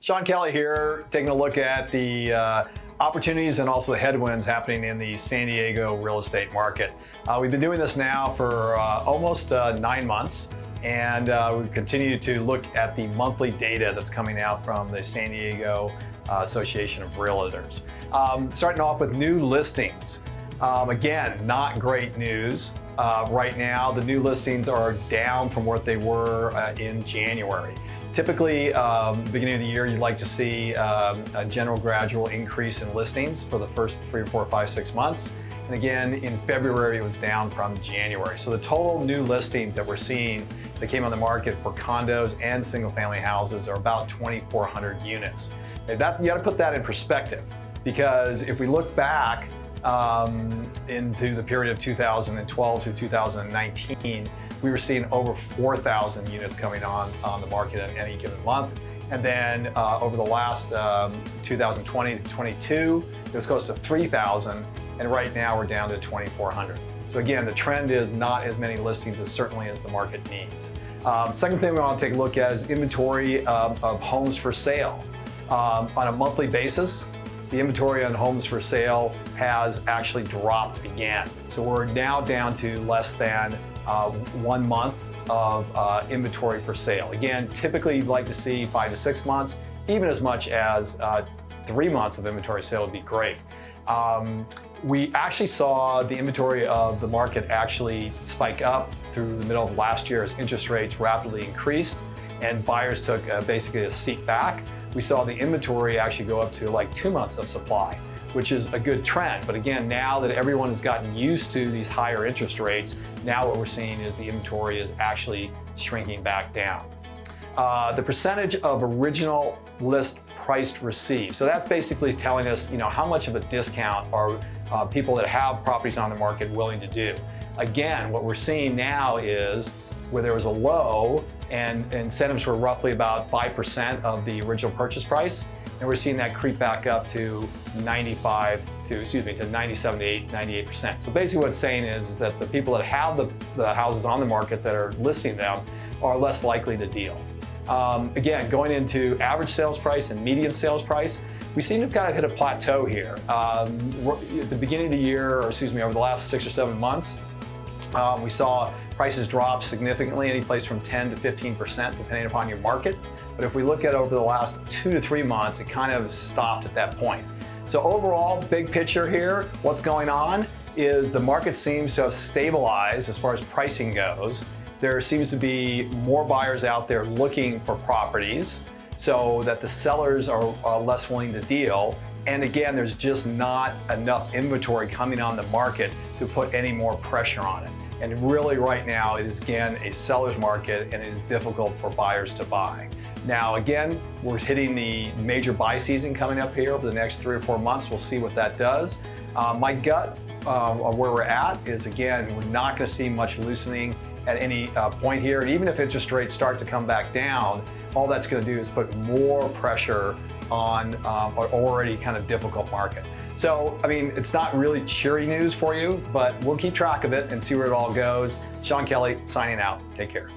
Sean Kelly here, taking a look at the opportunities and also the headwinds happening in the San Diego real estate market. We've been doing this now for almost 9 months, and we continue to look at the monthly data that's coming out from the San Diego Association of Realtors. Starting off with new listings. Again, not great news. Right now, the new listings are down from what they were in January. Typically, beginning of the year, you'd like to see a general gradual increase in listings for the first 3 or 4, 5, 6 months. And again, in February, it was down from January. So the total new listings that we're seeing that came on the market for condos and single-family houses are about 2,400 units. You got to put that in perspective, because if we look back into the period of 2012 to 2019, we were seeing over 4,000 units coming on the market in any given month. And then over the last 2020 to 22, it was close to 3,000, and right now we're down to 2,400. So again, the trend is not as many listings as certainly as the market needs. Second thing we want to take a look at is inventory of homes for sale. On a monthly basis, the inventory on homes for sale has actually dropped again. So we're now down to less than 1 month of inventory for sale. Again, typically you'd like to see 5 to 6 months, even as much as 3 months of inventory sale would be great. We actually saw the inventory of the market actually spike up through the middle of last year as interest rates rapidly increased and buyers took basically a seat back. We saw the inventory actually go up to like 2 months of supply, which is a good trend. But again, now that everyone has gotten used to these higher interest rates, now what we're seeing is the inventory is actually shrinking back down. The percentage of original list price received. So that's basically telling us, how much of a discount are people that have properties on the market willing to do. Again, what we're seeing now is where there was a low and incentives were roughly about 5% of the original purchase price, and we're seeing that creep back up to 97 to 98%. So basically what it's saying is that the people that have the houses on the market that are listing them are less likely to deal. Again, going into average sales price and median sales price, we seem to have kind of hit a plateau here. At the beginning of the year, over the last 6 or 7 months, we saw prices drop significantly, any place from 10 to 15%, depending upon your market. But if we look at over the last 2 to 3 months, it kind of stopped at that point. So overall, big picture here, what's going on is the market seems to have stabilized as far as pricing goes. There seems to be more buyers out there looking for properties so that the sellers are less willing to deal. And again, there's just not enough inventory coming on the market to put any more pressure on it. And really right now, it is again a seller's market and it is difficult for buyers to buy. Now again, we're hitting the major buy season coming up here over the next 3 or 4 months. We'll see what that does. My gut of where we're at is, again, we're not going to see much loosening at any point here. And even if interest rates start to come back down, all that's going to do is put more pressure on an already kind of difficult market. So, it's not really cheery news for you, but we'll keep track of it and see where it all goes. Sean Kelly signing out. Take care.